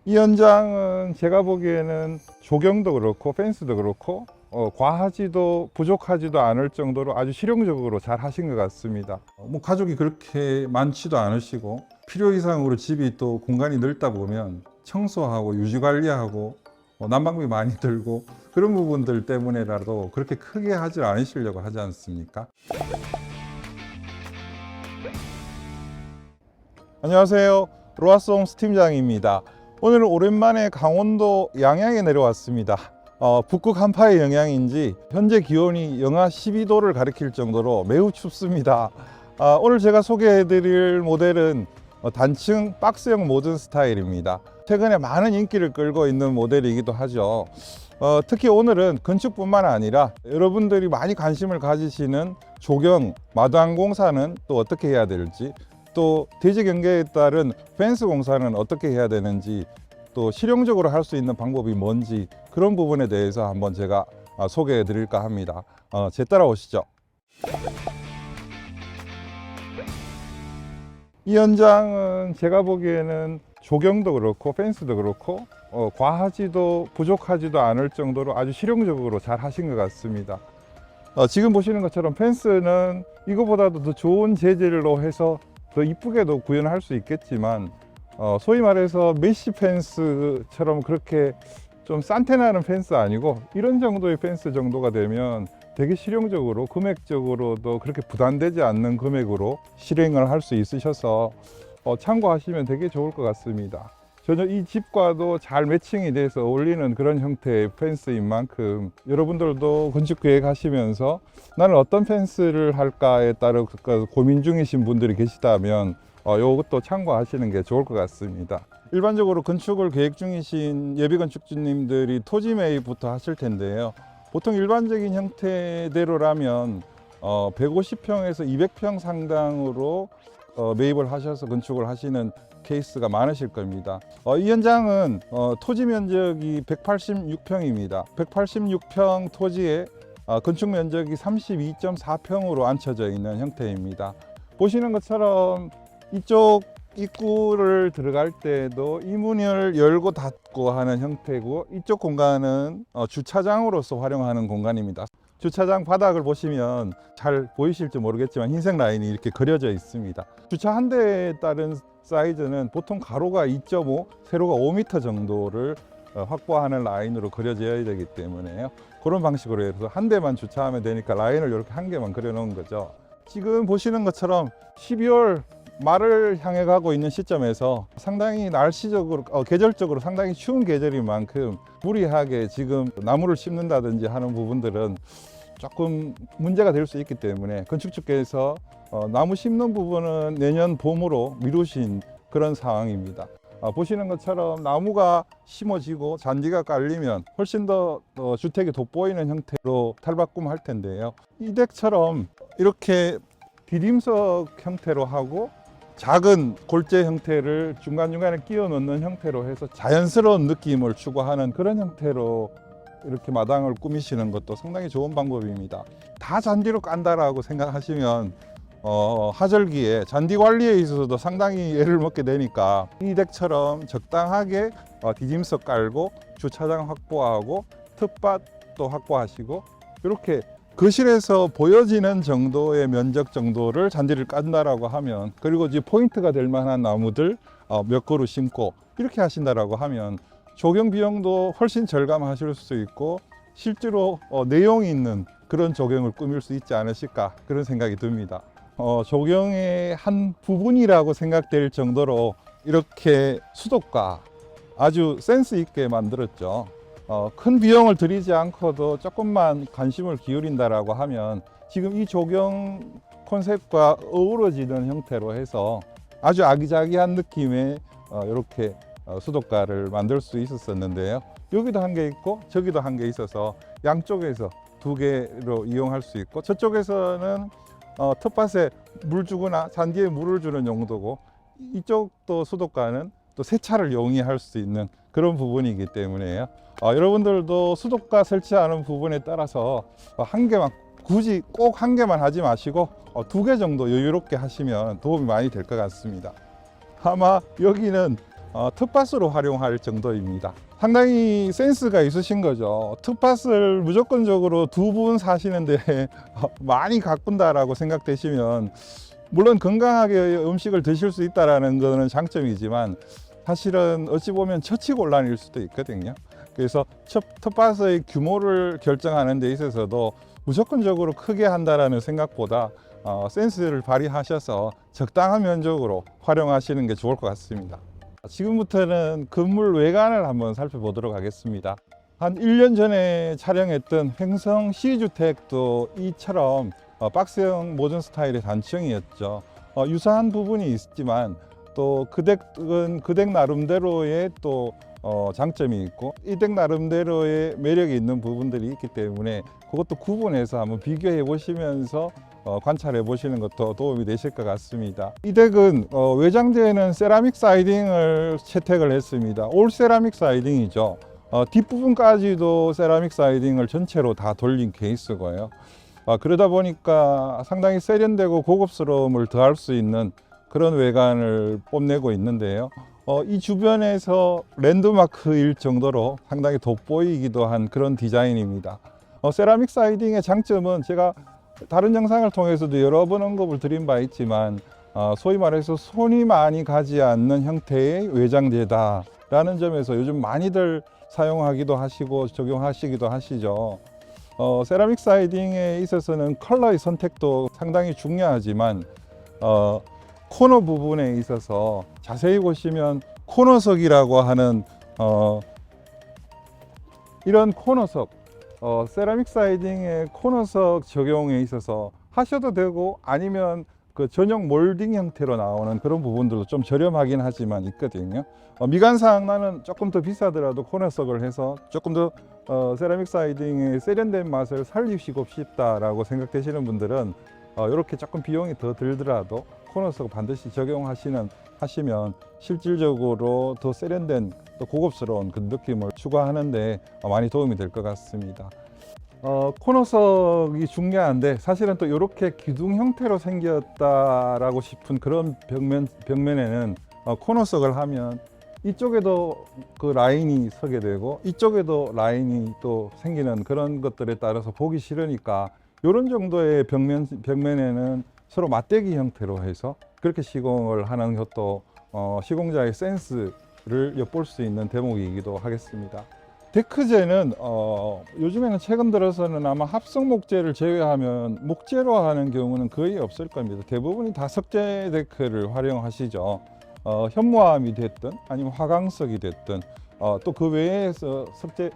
이 현장은 제가 보기에는 조경도 그렇고 펜스도 그렇고 과하지도 부족하지도 않을 정도로 아주 실용적으로 잘 하신 것 같습니다. 뭐 가족이 그렇게 많지도 않으시고 필요 이상으로 집이 또 공간이 넓다 보면 청소하고 유지 관리하고 난방비 많이 들고 그런 부분들 때문에라도 그렇게 크게 하지 않으시려고 하지 않습니까? 안녕하세요. 로아스홈스 팀장입니다. 오늘은 오랜만에 강원도 양양에 내려왔습니다. 북극 한파의 영향인지 현재 기온이 영하 12도를 가리킬 정도로 매우 춥습니다. 오늘 제가 소개해드릴 모델은 단층 박스형 모든 스타일입니다. 최근에 많은 인기를 끌고 있는 모델이기도 하죠. 특히 오늘은 건축뿐만 아니라 여러분들이 많이 관심을 가지시는 조경, 마당 공사는 또 어떻게 해야 될지, 또 대지 경계에 따른 펜스 공사는 어떻게 해야 되는지, 또 실용적으로 할 수 있는 방법이 뭔지 그런 부분에 대해서 한번 제가 소개해 드릴까 합니다. 제 따라오시죠. 이 현장은 제가 보기에는 조경도 그렇고 펜스도 그렇고 과하지도 부족하지도 않을 정도로 아주 실용적으로 잘 하신 것 같습니다. 지금 보시는 것처럼 펜스는 이거보다도 더 좋은 재질로 해서 더 이쁘게도 구현할 수 있겠지만 소위 말해서 메쉬 펜스처럼 그렇게 좀 산테나는 펜스 아니고 이런 정도의 펜스 정도가 되면 되게 실용적으로 금액적으로도 그렇게 부담되지 않는 금액으로 실행을 할 수 있으셔서 참고하시면 되게 좋을 것 같습니다. 전혀 이 집과도 잘 매칭이 돼서 어울리는 그런 형태의 펜스인 만큼 여러분들도 건축 계획 하시면서 나는 어떤 펜스를 할까에 따라 고민 중이신 분들이 계시다면 이것도 참고하시는 게 좋을 것 같습니다. 일반적으로 건축을 계획 중이신 예비 건축주님들이 토지 매입부터 하실 텐데요. 보통 일반적인 형태대로라면 150평에서 200평 상당으로 매입을 하셔서 건축을 하시는 케이스가 많으실 겁니다. 이 현장은 토지 면적이 186평입니다. 186평 토지에 건축 면적이 32.4평으로 앉혀져 있는 형태입니다. 보시는 것처럼 이쪽 입구를 들어갈 때도 이 문을 열고 닫고 하는 형태고, 이쪽 공간은 주차장으로서 활용하는 공간입니다. 주차장 바닥을 보시면 잘 보이실지 모르겠지만 흰색 라인이 이렇게 그려져 있습니다. 주차 한 대에 따른 사이즈는 보통 가로가 2.5, 세로가 5m 정도를 확보하는 라인으로 그려져야 되기 때문에요. 그런 방식으로 해서 한 대만 주차하면 되니까 라인을 이렇게 한 개만 그려 놓은 거죠. 지금 보시는 것처럼 12월 말을 향해 가고 있는 시점에서 상당히 날씨적으로 계절적으로 상당히 추운 계절인 만큼 무리하게 지금 나무를 심는다든지 하는 부분들은 조금 문제가 될 수 있기 때문에 건축주께서 나무 심는 부분은 내년 봄으로 미루신 그런 상황입니다. 보시는 것처럼 나무가 심어지고 잔디가 깔리면 훨씬 더 주택이 돋보이는 형태로 탈바꿈할 텐데요. 이 덱처럼 이렇게 디딤석 형태로 하고 작은 골재 형태를 중간중간에 끼워 넣는 형태로 해서 자연스러운 느낌을 추구하는 그런 형태로 이렇게 마당을 꾸미시는 것도 상당히 좋은 방법입니다. 다 잔디로 깐다라고 생각하시면 하절기에 잔디 관리에 있어서도 상당히 애를 먹게 되니까 이 덱처럼 적당하게 디딤석 깔고 주차장 확보하고 텃밭도 확보하시고 이렇게 거실에서 보여지는 정도의 면적 정도를 잔디를 깐다라고 하면, 그리고 이제 포인트가 될 만한 나무들 몇 그루 심고 이렇게 하신다라고 하면 조경 비용도 훨씬 절감하실 수 있고 실제로 내용이 있는 그런 조경을 꾸밀 수 있지 않으실까 그런 생각이 듭니다. 조경의 한 부분이라고 생각될 정도로 이렇게 수도가 아주 센스 있게 만들었죠. 큰 비용을 들이지 않고도 조금만 관심을 기울인다라고 하면 지금 이 조경 컨셉과 어우러지는 형태로 해서 아주 아기자기한 느낌의 이렇게 수도가를 만들 수 있었는데요. 여기도 한 개 있고 저기도 한 개 있어서 양쪽에서 두 개로 이용할 수 있고, 저쪽에서는 텃밭에 물 주거나 잔디에 물을 주는 용도고, 이쪽도 수도가는 또 세차를 용이할 수 있는 그런 부분이기 때문에요. 여러분들도 수도가 설치하는 부분에 따라서 한 개만, 굳이 꼭 한 개만 하지 마시고 두 개 정도 여유롭게 하시면 도움이 많이 될 것 같습니다. 아마 여기는 텃밭으로 활용할 정도입니다. 상당히 센스가 있으신 거죠. 텃밭을 무조건적으로 두 분 사시는데 많이 가꾼다라고 생각되시면, 물론 건강하게 음식을 드실 수 있다는 것은 장점이지만 사실은 어찌 보면 처치곤란일 수도 있거든요. 그래서 텃밭의 규모를 결정하는 데 있어서도 무조건적으로 크게 한다라는 생각보다 센스를 발휘하셔서 적당한 면적으로 활용하시는 게 좋을 것 같습니다. 지금부터는 건물 외관을 한번 살펴보도록 하겠습니다. 한 1년 전에 촬영했던 횡성 C주택도 이처럼 박스형 모던 스타일의 단층이었죠. 유사한 부분이 있지만 또 그 댁은 그 댁 나름대로의 또 장점이 있고 이 댁 나름대로의 매력이 있는 부분들이 있기 때문에 그것도 구분해서 한번 비교해 보시면서 관찰해 보시는 것도 도움이 되실 것 같습니다. 이 댁은 외장재에는 세라믹 사이딩을 채택을 했습니다. 올 세라믹 사이딩이죠. 뒷부분까지도 세라믹 사이딩을 전체로 다 돌린 케이스고요. 그러다 보니까 상당히 세련되고 고급스러움을 더할 수 있는 그런 외관을 뽐내고 있는데요. 이 주변에서 랜드마크일 정도로 상당히 돋보이기도 한 그런 디자인입니다. 세라믹 사이딩의 장점은 제가 다른 영상을 통해서도 여러 번 언급을 드린 바 있지만 소위 말해서 손이 많이 가지 않는 형태의 외장재다 라는 점에서 요즘 많이들 사용하기도 하시고 적용하시기도 하시죠. 세라믹 사이딩에 있어서는 컬러의 선택도 상당히 중요하지만 코너 부분에 있어서 자세히 보시면 코너석이라고 하는 이런 코너석, 세라믹 사이딩의 코너석 적용에 있어서 하셔도 되고 아니면 그 전용 몰딩 형태로 나오는 그런 부분들도 좀 저렴하긴 하지만 있거든요. 미관상 나는 조금 더 비싸더라도 코너석을 해서 조금 더 세라믹 사이딩의 세련된 맛을 살리시고 싶다라고 생각되시는 분들은 이렇게 조금 비용이 더 들더라도 코너석 반드시 적용하시면 실질적으로 더 세련된 또 고급스러운 그 느낌을 추구하는데 많이 도움이 될 것 같습니다. 코너석이 중요한데 사실은 또 이렇게 기둥 형태로 생겼다라고 싶은 그런 벽면에는 코너석을 하면 이쪽에도 그 라인이 서게 되고 이쪽에도 라인이 또 생기는 그런 것들에 따라서 보기 싫으니까 이런 정도의 벽면에는 서로 맞대기 형태로 해서 그렇게 시공을 하는 것도 시공자의 센스를 엿볼 수 있는 대목이기도 하겠습니다. 데크재는 요즘에는 최근 들어서는 아마 합성 목재를 제외하면 목재로 하는 경우는 거의 없을 겁니다. 대부분이 다 석재 데크를 활용하시죠. 현무암이 됐든 아니면 화강석이 됐든 또 그 외에서 석재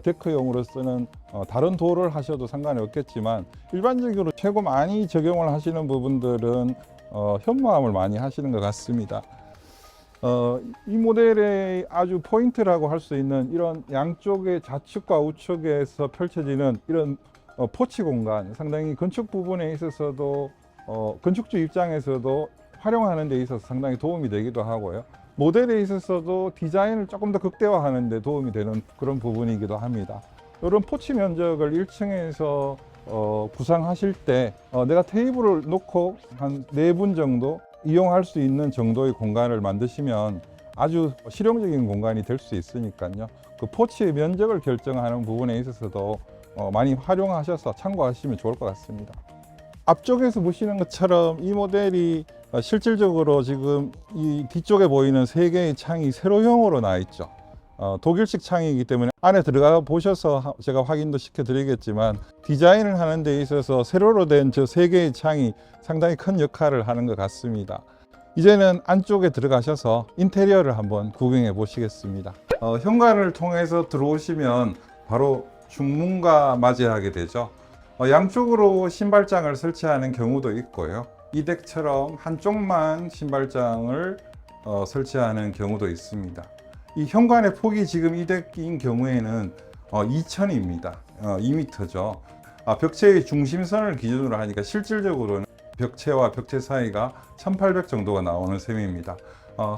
데크용으로 쓰는 다른 돌을 하셔도 상관이 없겠지만 일반적으로 최고 많이 적용을 하시는 부분들은 현무암을 많이 하시는 것 같습니다. 이 모델의 아주 포인트라고 할 수 있는 이런 양쪽의 좌측과 우측에서 펼쳐지는 이런 포치 공간, 상당히 건축 부분에 있어서도 건축주 입장에서도 활용하는 데 있어서 상당히 도움이 되기도 하고요. 모델에 있어서도 디자인을 조금 더 극대화하는 데 도움이 되는 그런 부분이기도 합니다. 이런 포치 면적을 1층에서 구상하실 때 내가 테이블을 놓고 한 4분 정도 이용할 수 있는 정도의 공간을 만드시면 아주 실용적인 공간이 될 수 있으니까요. 그 포치의 면적을 결정하는 부분에 있어서도 많이 활용하셔서 참고하시면 좋을 것 같습니다. 앞쪽에서 보시는 것처럼 이 모델이 실질적으로 지금 이 뒤쪽에 보이는 3개의 창이 세로형으로 나와 있죠. 독일식 창이기 때문에 안에 들어가 보셔서 제가 확인도 시켜 드리겠지만 디자인을 하는 데 있어서 세로로 된 저 3개의 창이 상당히 큰 역할을 하는 것 같습니다. 이제는 안쪽에 들어가셔서 인테리어를 한번 구경해 보시겠습니다. 현관을 통해서 들어오시면 바로 중문과 맞이하게 되죠. 양쪽으로 신발장을 설치하는 경우도 있고요. 이 덱처럼 한쪽만 신발장을 설치하는 경우도 있습니다. 이 현관의 폭이 지금 이 덱인 경우에는 2000입니다. 2m죠. 벽체의 중심선을 기준으로 하니까 실질적으로는 벽체와 벽체 사이가 1800 정도가 나오는 셈입니다.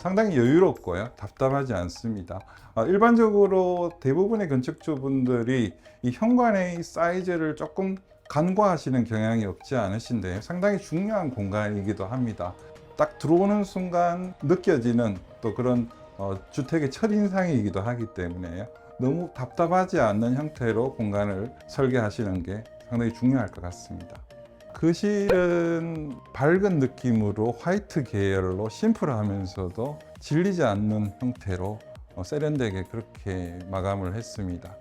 상당히 여유롭고요. 답답하지 않습니다. 일반적으로 대부분의 건축주분들이 이 현관의 사이즈를 조금 간과하시는 경향이 없지 않으신데 상당히 중요한 공간이기도 합니다. 딱 들어오는 순간 느껴지는 또 그런 주택의 첫인상이기도 하기 때문에 너무 답답하지 않는 형태로 공간을 설계하시는 게 상당히 중요할 것 같습니다. 거실은 밝은 느낌으로 화이트 계열로 심플하면서도 질리지 않는 형태로 세련되게 그렇게 마감을 했습니다.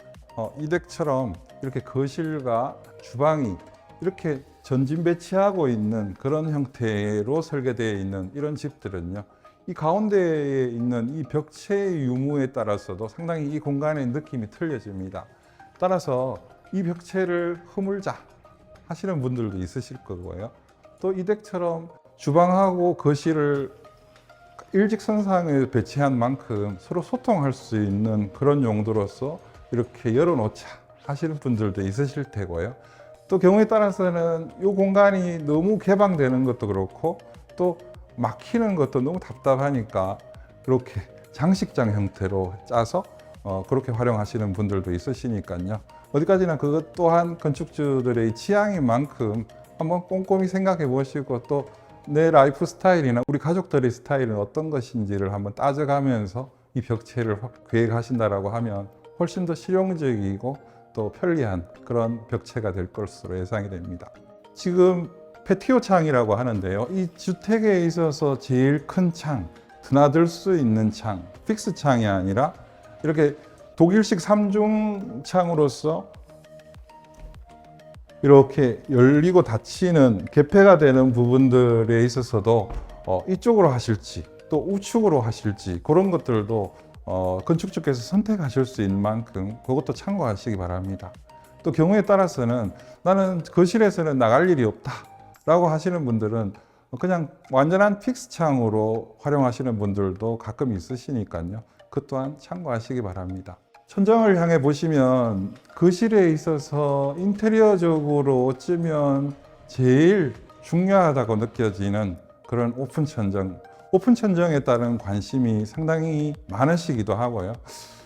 이 댁처럼 이렇게 거실과 주방이 이렇게 전진 배치하고 있는 그런 형태로 설계되어 있는 이런 집들은요, 이 가운데에 있는 이 벽체의 유무에 따라서도 상당히 이 공간의 느낌이 틀려집니다. 따라서 이 벽체를 허물자 하시는 분들도 있으실 거고요. 또 이 댁처럼 주방하고 거실을 일직선상에 배치한 만큼 서로 소통할 수 있는 그런 용도로서 이렇게 열어놓자 하시는 분들도 있으실 테고요. 또 경우에 따라서는 이 공간이 너무 개방되는 것도 그렇고 또 막히는 것도 너무 답답하니까 이렇게 장식장 형태로 짜서 그렇게 활용하시는 분들도 있으시니까요. 어디까지나 그것 또한 건축주들의 취향인 만큼 한번 꼼꼼히 생각해 보시고 또 내 라이프 스타일이나 우리 가족들의 스타일은 어떤 것인지를 한번 따져가면서 이 벽체를 계획하신다라고 하면 훨씬 더 실용적이고 또 편리한 그런 벽체가 될 것으로 예상이 됩니다. 지금 패티오 창이라고 하는데요. 이 주택에 있어서 제일 큰 창, 드나들 수 있는 창, 픽스 창이 아니라 이렇게 독일식 3중 창으로서 이렇게 열리고 닫히는 개폐가 되는 부분들에 있어서도 이쪽으로 하실지 또 우측으로 하실지 그런 것들도 건축주께서 선택하실 수 있는 만큼 그것도 참고하시기 바랍니다. 또 경우에 따라서는 나는 거실에서는 나갈 일이 없다 라고 하시는 분들은 그냥 완전한 픽스 창으로 활용하시는 분들도 가끔 있으시니까요. 그 또한 참고하시기 바랍니다. 천장을 향해 보시면 거실에 있어서 인테리어적으로 어쩌면 제일 중요하다고 느껴지는 그런 오픈 천정, 오픈 천정에 따른 관심이 상당히 많으시기도 하고요.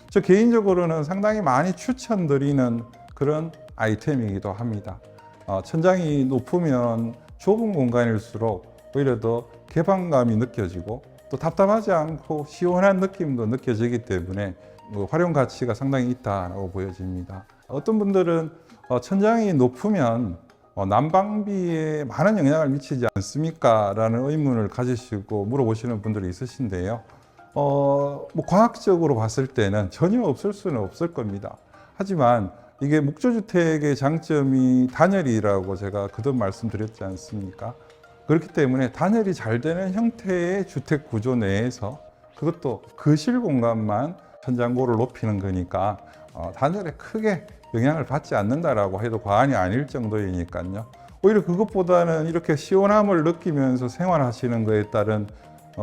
저 개인적으로는 상당히 많이 추천드리는 그런 아이템이기도 합니다. 천장이 높으면 좁은 공간일수록 오히려 더 개방감이 느껴지고 또 답답하지 않고 시원한 느낌도 느껴지기 때문에 활용 가치가 상당히 있다고 보여집니다. 어떤 분들은 천장이 높으면 난방비에 많은 영향을 미치지 않습니까? 라는 의문을 가지시고 물어보시는 분들이 있으신데요. 과학적으로 봤을 때는 전혀 없을 수는 없을 겁니다. 하지만 이게 목조주택의 장점이 단열이라고 제가 거듭 말씀드렸지 않습니까? 그렇기 때문에 단열이 잘 되는 형태의 주택 구조 내에서 그것도 거실 공간만 천장고를 높이는 거니까 단열에 크게 영향을 받지 않는다라고 해도 과언이 아닐 정도이니까요. 오히려 그것보다는 이렇게 시원함을 느끼면서 생활하시는 것에 따른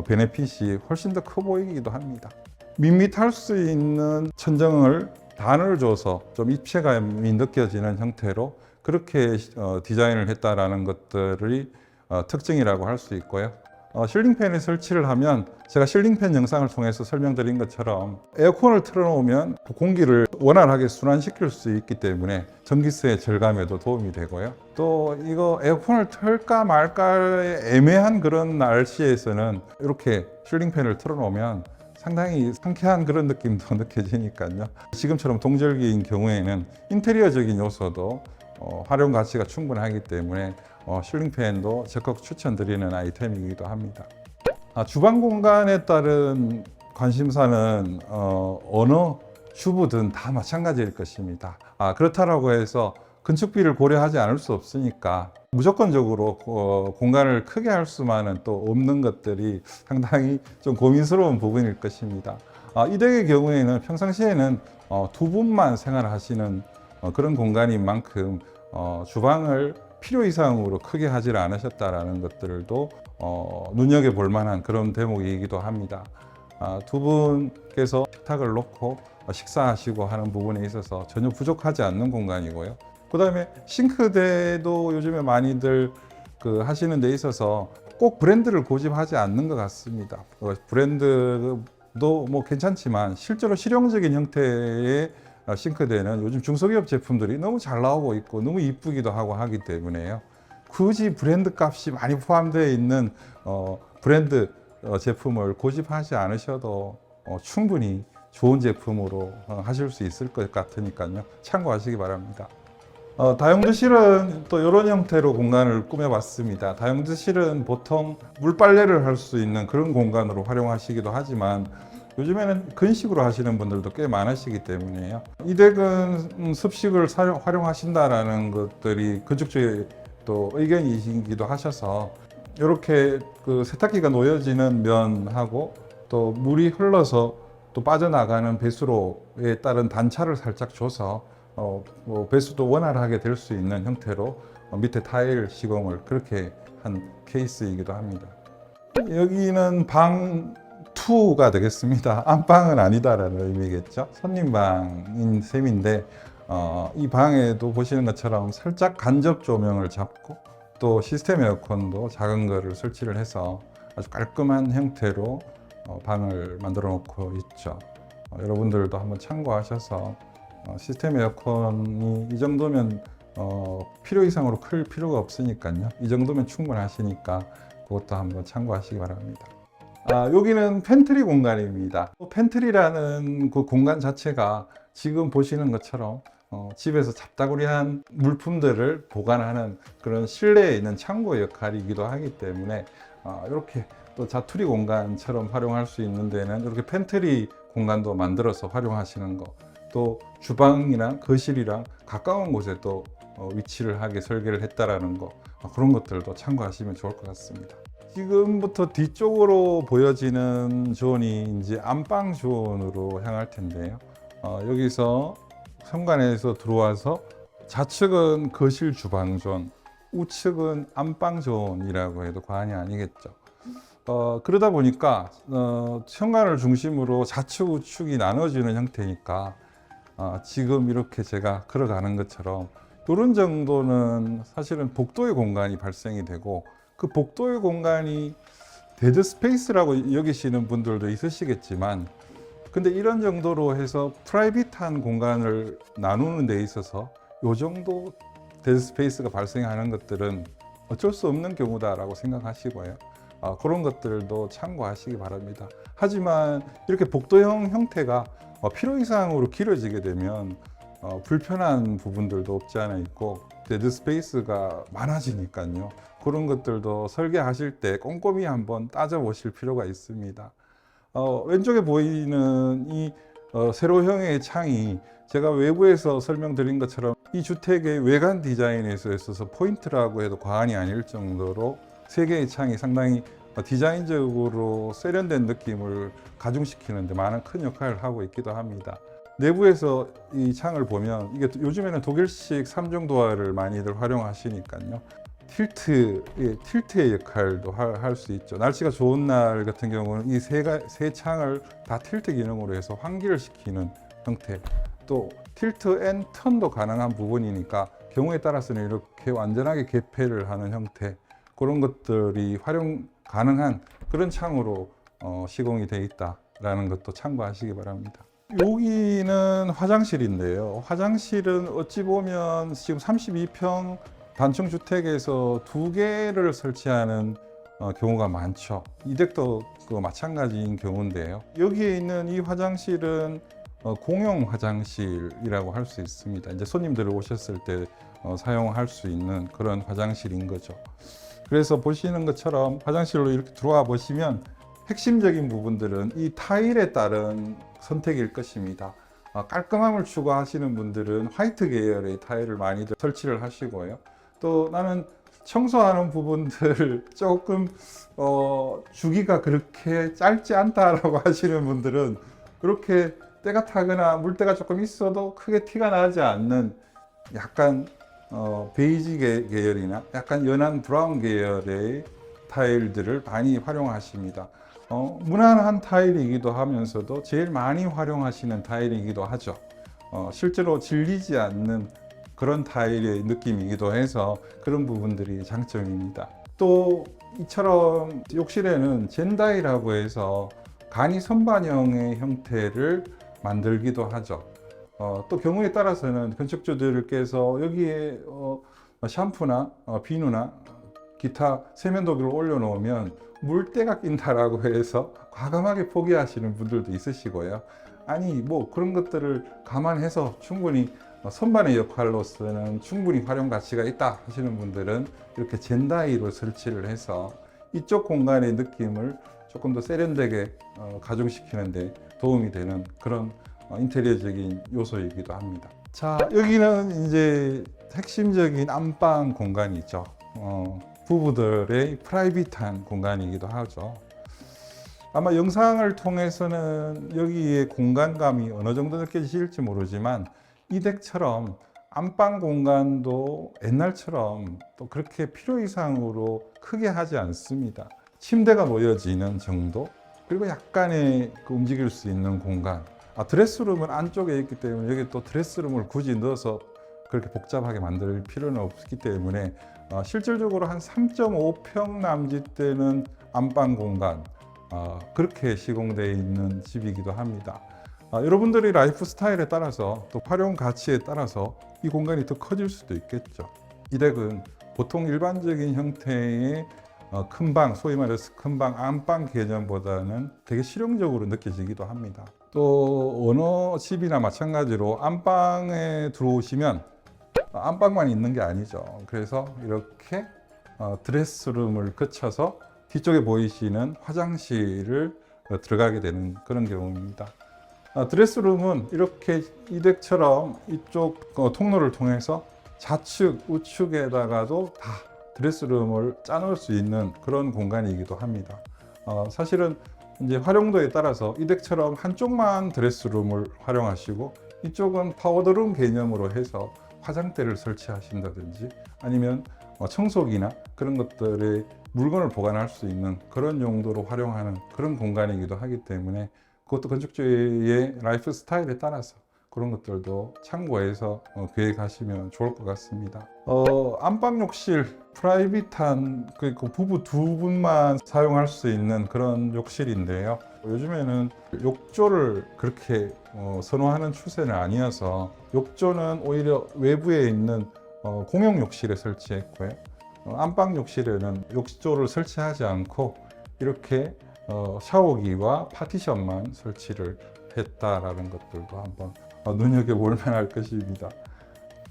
베네핏이 훨씬 더 커 보이기도 합니다. 밋밋할 수 있는 천정을 단을 줘서 좀 입체감이 느껴지는 형태로 그렇게 디자인을 했다라는 것들이 특징이라고 할 수 있고요. 실링팬에 설치를 하면 제가 실링팬 영상을 통해서 설명드린 것처럼 에어컨을 틀어놓으면 공기를 원활하게 순환시킬 수 있기 때문에 전기세 절감에도 도움이 되고요. 또 이거 에어컨을 틀까 말까의 애매한 그런 날씨에서는 이렇게 실링팬을 틀어놓으면 상당히 상쾌한 그런 느낌도 느껴지니까요. 지금처럼 동절기인 경우에는 인테리어적인 요소도 활용 가치가 충분하기 때문에 실링팬도 적극 추천드리는 아이템이기도 합니다. 주방 공간에 따른 관심사는 어느 주부든 다 마찬가지일 것입니다. 그렇다고 해서 건축비를 고려하지 않을 수 없으니까 무조건적으로 공간을 크게 할 수만은 또 없는 것들이 상당히 좀 고민스러운 부분일 것입니다. 이 댁의 경우에는 평상시에는 두 분만 생활하시는 그런 공간인 만큼 주방을 필요 이상으로 크게 하지 않으셨다라는 것들도 눈여겨볼 만한 그런 대목이기도 합니다. 두 분께서 식탁을 놓고 식사하시고 하는 부분에 있어서 전혀 부족하지 않는 공간이고요. 그 다음에 싱크대도 요즘에 많이들 하시는 데 있어서 꼭 브랜드를 고집하지 않는 것 같습니다. 브랜드도 뭐 괜찮지만 실제로 실용적인 형태의 싱크대는 요즘 중소기업 제품들이 너무 잘 나오고 있고 너무 이쁘기도 하고 하기 때문에요. 굳이 브랜드 값이 많이 포함되어 있는 브랜드 제품을 고집하지 않으셔도 충분히 좋은 제품으로 하실 수 있을 것 같으니까요. 참고하시기 바랍니다. 다용도실은 또 이런 형태로 공간을 꾸며봤습니다. 다용도실은 보통 물빨래를 할 수 있는 그런 공간으로 활용하시기도 하지만 요즘에는 건식으로 하시는 분들도 꽤 많으시기 때문에요. 이 댁은 습식을 활용하신다라는 것들이 건축 쪽에 또 의견이시기도 하셔서 이렇게 그 세탁기가 놓여지는 면하고 또 물이 흘러서 또 빠져나가는 배수로에 따른 단차를 살짝 줘서 배수도 원활하게 될 수 있는 형태로 밑에 타일 시공을 그렇게 한 케이스이기도 합니다. 여기는 방 2가 되겠습니다. 안방은 아니다라는 의미겠죠. 손님방인 셈인데 이 방에도 보시는 것처럼 살짝 간접 조명을 잡고 또 시스템 에어컨도 작은 거를 설치를 해서 아주 깔끔한 형태로 방을 만들어 놓고 있죠. 여러분들도 한번 참고하셔서 시스템 에어컨이 이 정도면 필요 이상으로 클 필요가 없으니까요. 이 정도면 충분하시니까 그것도 한번 참고하시기 바랍니다. 여기는 팬트리 공간입니다. 팬트리라는 그 공간 자체가 지금 보시는 것처럼 집에서 잡다구리한 물품들을 보관하는 그런 실내에 있는 창고 역할이기도 하기 때문에 이렇게 또 자투리 공간처럼 활용할 수 있는 데는 이렇게 팬트리 공간도 만들어서 활용하시는 거, 또 주방이나 거실이랑 가까운 곳에 또 위치를 하게 설계를 했다라는 거, 그런 것들도 참고하시면 좋을 것 같습니다. 지금부터 뒤쪽으로 보여지는 존이 이제 안방 존으로 향할 텐데요. 여기서 현관에서 들어와서 좌측은 거실 주방 존, 우측은 안방 존이라고 해도 과언이 아니겠죠. 그러다 보니까 현관을 중심으로 좌측 우측이 나눠지는 형태니까 지금 이렇게 제가 걸어가는 것처럼 이런 정도는 사실은 복도의 공간이 발생이 되고, 그 복도의 공간이 데드 스페이스라고 여기시는 분들도 있으시겠지만, 근데 이런 정도로 해서 프라이빗한 공간을 나누는 데 있어서 이 정도 데드 스페이스가 발생하는 것들은 어쩔 수 없는 경우다라고 생각하시고요. 그런 것들도 참고하시기 바랍니다. 하지만 이렇게 복도형 형태가 필요 이상으로 길어지게 되면 불편한 부분들도 없지 않아 있고 데드 스페이스가 많아지니까요. 그런 것들도 설계하실 때 꼼꼼히 한번 따져보실 필요가 있습니다. 왼쪽에 보이는 이 세로형의 창이 제가 외부에서 설명드린 것처럼 이 주택의 외관 디자인에 있어서 포인트라고 해도 과언이 아닐 정도로 세 개의 창이 상당히 디자인적으로 세련된 느낌을 가중시키는 데 많은 큰 역할을 하고 있기도 합니다. 내부에서 이 창을 보면 이게 요즘에는 독일식 3중 도어를 많이들 활용하시니까요. 틸트의 역할도 할 수 있죠. 날씨가 좋은 날 같은 경우는 이 세 창을 다 틸트 기능으로 해서 환기를 시키는 형태, 또 틸트 앤 턴도 가능한 부분이니까 경우에 따라서는 이렇게 완전하게 개폐를 하는 형태, 그런 것들이 활용 가능한 그런 창으로 시공이 되어 있다라는 것도 참고하시기 바랍니다. 여기는 화장실인데요. 화장실은 어찌 보면 지금 32평 단층 주택에서 2개를 설치하는 경우가 많죠. 이 댁도 마찬가지인 경우인데요. 여기에 있는 이 화장실은 공용 화장실이라고 할 수 있습니다. 이제 손님들 오셨을 때 사용할 수 있는 그런 화장실인 거죠. 그래서 보시는 것처럼 화장실로 이렇게 들어와 보시면 핵심적인 부분들은 이 타일에 따른 선택일 것입니다. 깔끔함을 추구하시는 분들은 화이트 계열의 타일을 많이들 설치를 하시고요. 또 나는 청소하는 부분들 조금 주기가 그렇게 짧지 않다라고 하시는 분들은 이렇게 때가 타거나 물때가 조금 있어도 크게 티가 나지 않는 약간 베이지 계열이나 약간 연한 브라운 계열의 타일들을 많이 활용하십니다. 무난한 타일이기도 하면서도 제일 많이 활용하시는 타일이기도 하죠. 실제로 질리지 않는 그런 타일의 느낌이기도 해서 그런 부분들이 장점입니다. 또 이처럼 욕실에는 젠다이라고 해서 간이 선반형의 형태를 만들기도 하죠. 또 경우에 따라서는 건축주들께서 여기에 샴푸나 비누나 기타 세면도구를 올려놓으면 물때가 낀다라고 해서 과감하게 포기하시는 분들도 있으시고요. 아니 뭐 그런 것들을 감안해서 충분히 선반의 역할로서는 충분히 활용 가치가 있다 하시는 분들은 이렇게 젠다이로 설치를 해서 이쪽 공간의 느낌을 조금 더 세련되게 가중시키는 데 도움이 되는 그런 인테리어적인 요소이기도 합니다. 자, 여기는 이제 핵심적인 안방 공간이죠. 부부들의 프라이빗한 공간이기도 하죠. 아마 영상을 통해서는 여기에 공간감이 어느 정도 느껴지실지 모르지만 이 덱처럼 안방 공간도 옛날처럼 또 그렇게 필요 이상으로 크게 하지 않습니다. 침대가 놓여지는 정도, 그리고 약간의 움직일 수 있는 공간. 드레스룸은 안쪽에 있기 때문에 여기 또 드레스룸을 굳이 넣어서 그렇게 복잡하게 만들 필요는 없기 때문에 실질적으로 한 3.5평 남짓 되는 안방 공간, 그렇게 시공되어 있는 집이기도 합니다. 여러분들의 라이프 스타일에 따라서 또 활용 가치에 따라서 이 공간이 더 커질 수도 있겠죠. 이 덱은 보통 일반적인 형태의 큰 방, 소위 말해서 큰 방, 안방 개념보다는 되게 실용적으로 느껴지기도 합니다. 또 어느 집이나 마찬가지로 안방에 들어오시면 안방만 있는 게 아니죠. 그래서 이렇게 드레스룸을 거쳐서 뒤쪽에 보이시는 화장실을 들어가게 되는 그런 경우입니다. 드레스룸은 이렇게 이 덱처럼 이쪽 통로를 통해서 좌측, 우측에다가도 다 드레스룸을 짜놓을 수 있는 그런 공간이기도 합니다. 사실은 이제 활용도에 따라서 이 덱처럼 한쪽만 드레스룸을 활용하시고 이쪽은 파우더룸 개념으로 해서 화장대를 설치하신다든지 아니면 청소기나 그런 것들의 물건을 보관할 수 있는 그런 용도로 활용하는 그런 공간이기도 하기 때문에 그것도 건축주의 라이프 스타일에 따라서 그런 것들도 참고해서 계획하시면 좋을 것 같습니다. 안방 욕실, 프라이빗한 그 부부 두 분만 사용할 수 있는 그런 욕실인데요. 요즘에는 욕조를 그렇게 선호하는 추세는 아니어서 욕조는 오히려 외부에 있는 공용 욕실에 설치했고요. 안방 욕실에는 욕조를 설치하지 않고 이렇게 샤워기와 파티션만 설치를 했다라는 것들도 한번 눈여겨볼 만할 것입니다.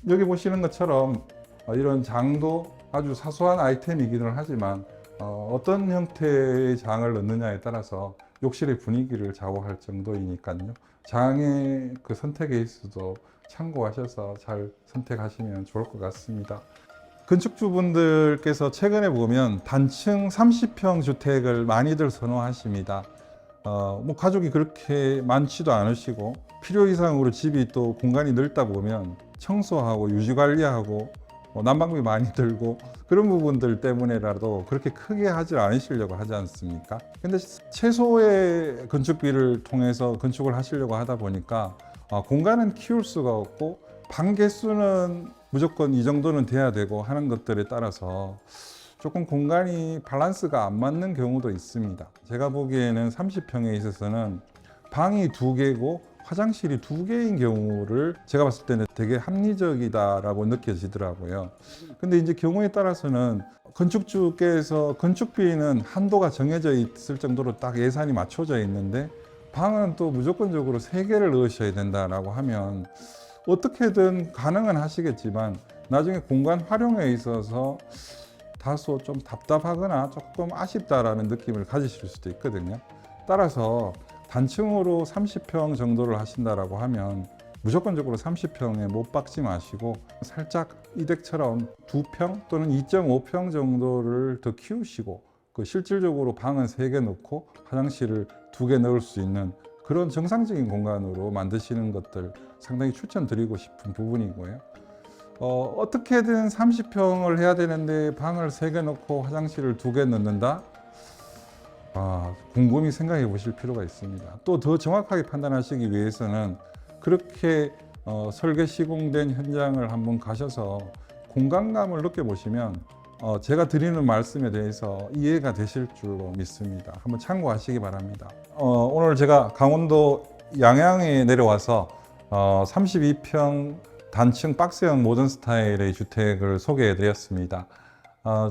여기 보시는 것처럼 이런 장도 아주 사소한 아이템이기는 하지만 어떤 형태의 장을 넣느냐에 따라서 욕실의 분위기를 좌우할 정도이니까요. 장의 그 선택에 있어도 참고하셔서 잘 선택하시면 좋을 것 같습니다. 건축주분들께서 최근에 보면 단층 30평 주택을 많이들 선호하십니다. 뭐 가족이 그렇게 많지도 않으시고 필요 이상으로 집이 또 공간이 넓다 보면 청소하고 유지 관리하고 난방비 많이 들고 그런 부분들 때문에라도 그렇게 크게 하지 않으시려고 하지 않습니까? 근데 최소의 건축비를 통해서 건축을 하시려고 하다 보니까 공간은 키울 수가 없고 방 개수는 무조건 이 정도는 돼야 되고 하는 것들에 따라서 조금 공간이 밸런스가 안 맞는 경우도 있습니다. 제가 보기에는 30평에 있어서는 방이 2개고 화장실이 2개인 경우를 제가 봤을 때는 되게 합리적이다라고 느껴지더라고요. 근데 이제 경우에 따라서는 건축주께서 건축비는 한도가 정해져 있을 정도로 딱 예산이 맞춰져 있는데 방은 또 무조건적으로 3개를 넣으셔야 된다라고 하면 어떻게든 가능은 하시겠지만 나중에 공간 활용에 있어서 다소 좀 답답하거나 조금 아쉽다라는 느낌을 가지실 수도 있거든요. 따라서 단층으로 30평 정도를 하신다라고 하면 무조건적으로 30평에 못 박지 마시고 살짝 이 덱처럼 2평 또는 2.5평 정도를 더 키우시고 실질적으로 방은 3개 넣고 화장실을 2개 넣을 수 있는 그런 정상적인 공간으로 만드시는 것들 상당히 추천드리고 싶은 부분이고요. 어떻게든 30평을 해야 되는데 방을 3개 넣고 화장실을 2개 넣는다? 곰곰이 생각해 보실 필요가 있습니다. 또 더 정확하게 판단하시기 위해서는 그렇게 설계 시공된 현장을 한번 가셔서 공간감을 느껴보시면 제가 드리는 말씀에 대해서 이해가 되실 줄로 믿습니다. 한번 참고하시기 바랍니다. 오늘 제가 강원도 양양에 내려와서 32평 단층 박스형 모던 스타일의 주택을 소개해 드렸습니다.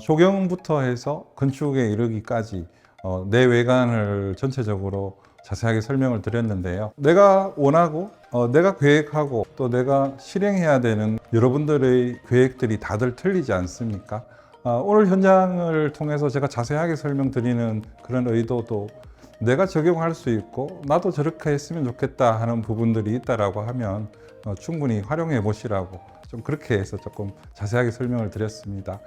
조경부터 해서 건축에 이르기까지 내외관을 전체적으로 자세하게 설명을 드렸는데요. 내가 원하고 내가 계획하고 또 내가 실행해야 되는 여러분들의 계획들이 다들 틀리지 않습니까? 오늘 현장을 통해서 제가 자세하게 설명드리는 그런 의도도 내가 적용할 수 있고 나도 저렇게 했으면 좋겠다 하는 부분들이 있다라고 하면 충분히 활용해 보시라고 좀 그렇게 해서 조금 자세하게 설명을 드렸습니다.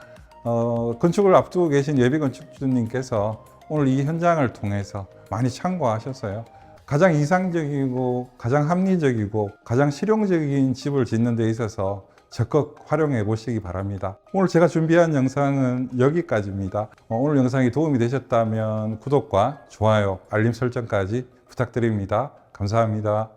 건축을 앞두고 계신 예비 건축주님께서 오늘 이 현장을 통해서 많이 참고하셔서요. 가장 이상적이고 가장 합리적이고 가장 실용적인 집을 짓는 데 있어서 적극 활용해 보시기 바랍니다. 오늘 제가 준비한 영상은 여기까지입니다. 오늘 영상이 도움이 되셨다면 구독과 좋아요, 알림 설정까지 부탁드립니다. 감사합니다.